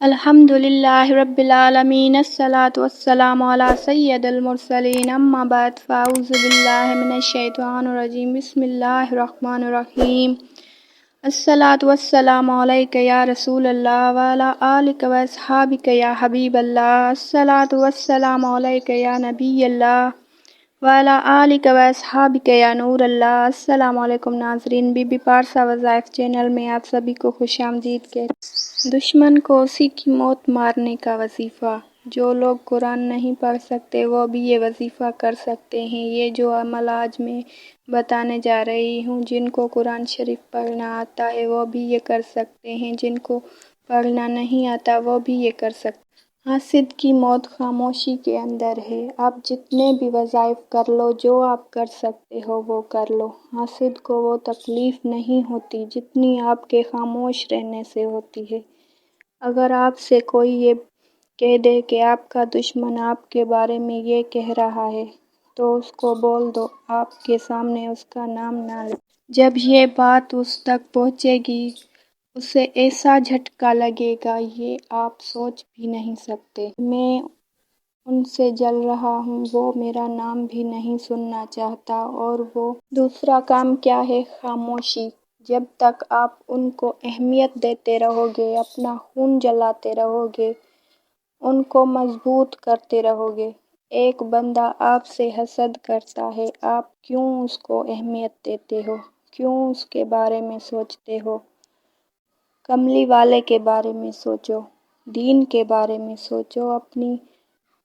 الحمدللہ رب العالمین الصلاۃ والسلام علی سید المرسلین اما بعد فاعوذ باللہ من الشیطان الرجیم بسم اللہ الرحمن الرحیم الصلاۃ والسلام علیک یا رسول اللہ وعلی آلک و اصحابک یا حبیب اللہ الصلاۃ والسلام علیک یا نبی اللہ وعلی آلک و اصحابک یا نور اللہ۔ السلام علیکم ناظرین، بی بی پارسا وظائف چینل میں آپ سبھی کو خوش آمدید کہتے ہیں۔ دشمن کو اسی کی موت مارنے کا وظیفہ۔ جو لوگ قرآن نہیں پڑھ سکتے وہ بھی یہ وظیفہ کر سکتے ہیں۔ یہ جو عمل آج میں بتانے جا رہی ہوں، جن کو قرآن شریف پڑھنا آتا ہے وہ بھی یہ کر سکتے ہیں، جن کو پڑھنا نہیں آتا وہ بھی یہ کر سکتے ہیں۔ حاسد کی موت خاموشی کے اندر ہے۔ آپ جتنے بھی وظائف کر لو، جو آپ کر سکتے ہو وہ کر لو۔ حاسد کو وہ تکلیف نہیں ہوتی جتنی آپ کے خاموش رہنے سے ہوتی ہے۔ اگر آپ سے کوئی یہ کہہ دے کہ آپ کا دشمن آپ کے بارے میں یہ کہہ رہا ہے تو اس کو بول دو، آپ کے سامنے اس کا نام نہ لے۔ جب یہ بات اس تک پہنچے گی اسے ایسا جھٹکا لگے گا یہ آپ سوچ بھی نہیں سکتے۔ میں ان سے جل رہا ہوں، وہ میرا نام بھی نہیں سننا چاہتا۔ اور وہ دوسرا کام کیا ہے؟ خاموشی۔ جب تک آپ ان کو اہمیت دیتے رہو گے، اپنا خون جلاتے رہو گے، ان کو مضبوط کرتے رہو گے۔ ایک بندہ آپ سے حسد کرتا ہے، آپ کیوں اس کو اہمیت دیتے ہو؟ کیوں اس کے بارے میں سوچتے ہو؟ کملی والے کے بارے میں سوچو، دین کے بارے میں سوچو،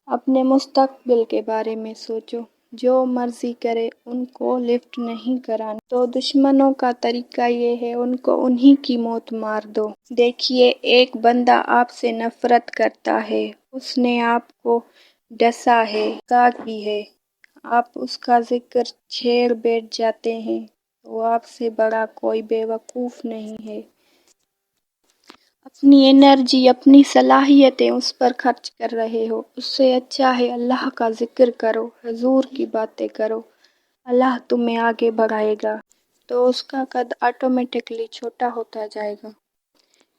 اپنے مستقبل کے بارے میں سوچو۔ جو مرضی کرے ان کو لفٹ نہیں کرانا۔ تو دشمنوں کا طریقہ یہ ہے، ان کو انہی کی موت مار دو۔ دیکھیے، ایک بندہ آپ سے نفرت کرتا ہے، اس نے آپ کو ڈسا ہے، دھوکہ کی ہے، آپ اس کا ذکر چھیڑ بیٹھ جاتے ہیں، تو آپ سے بڑا کوئی بے وقوف نہیں ہے۔ اپنی انرجی، اپنی صلاحیتیں اس پر خرچ کر رہے ہو۔ اس سے اچھا ہے اللہ کا ذکر کرو، حضور کی باتیں کرو، اللہ تمہیں آگے بڑھائے گا۔ تو اس کا قد آٹومیٹکلی چھوٹا ہوتا جائے گا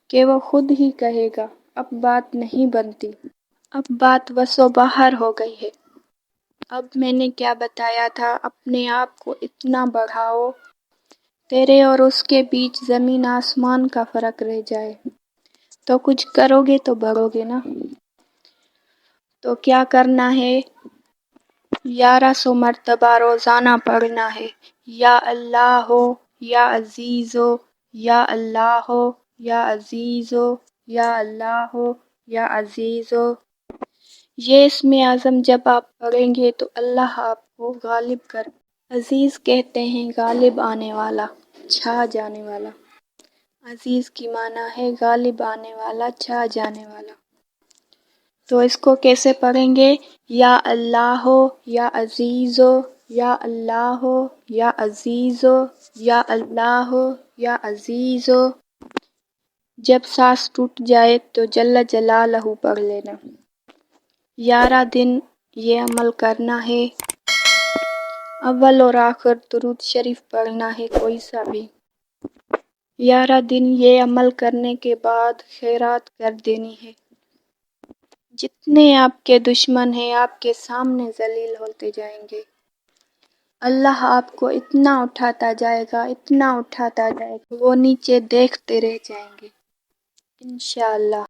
کہ وہ خود ہی کہے گا اب بات نہیں بنتی، اب بات بس و باہر ہو گئی ہے۔ اب میں نے کیا بتایا تھا؟ اپنے آپ کو اتنا بڑھاؤ تیرے اور اس کے بیچ زمین آسمان کا فرق رہ جائے، تو کچھ کرو گے تو بڑھو گے نا۔ تو کیا کرنا ہے؟ 1100 مرتبہ روزانہ پڑھنا ہے۔ یا اللہ ہو یا عزیز ہو، یا اللہ ہو یا عزیز ہو، یا اللہ ہو یا عزیز ہو۔ یہ اسم اعظم جب آپ پڑھیں گے تو اللہ آپ کو غالب کر۔ عزیز کہتے ہیں غالب آنے والا، چھا جانے والا۔ عزیز کی معنی ہے غالب آنے والا، چھا جانے والا۔ تو اس کو کیسے پڑھیں گے؟ یا اللہ ہو یا عزیز ہو، یا اللہ ہو یا عزیز ہو، یا اللہ ہو یا عزیز ہو۔ جب سانس ٹوٹ جائے تو جل جلالہ پڑھ لینا۔ 11 دن یہ عمل کرنا ہے۔ اول اور آخر درود شریف پڑھنا ہے، کوئی سا بھی۔ 11 دن یہ عمل کرنے کے بعد خیرات کر دینی ہے۔ جتنے آپ کے دشمن ہیں آپ کے سامنے ذلیل ہوتے جائیں گے۔ اللہ آپ کو اتنا اٹھاتا جائے گا، اتنا اٹھاتا جائے گا، وہ نیچے دیکھتے رہ جائیں گے انشاءاللہ۔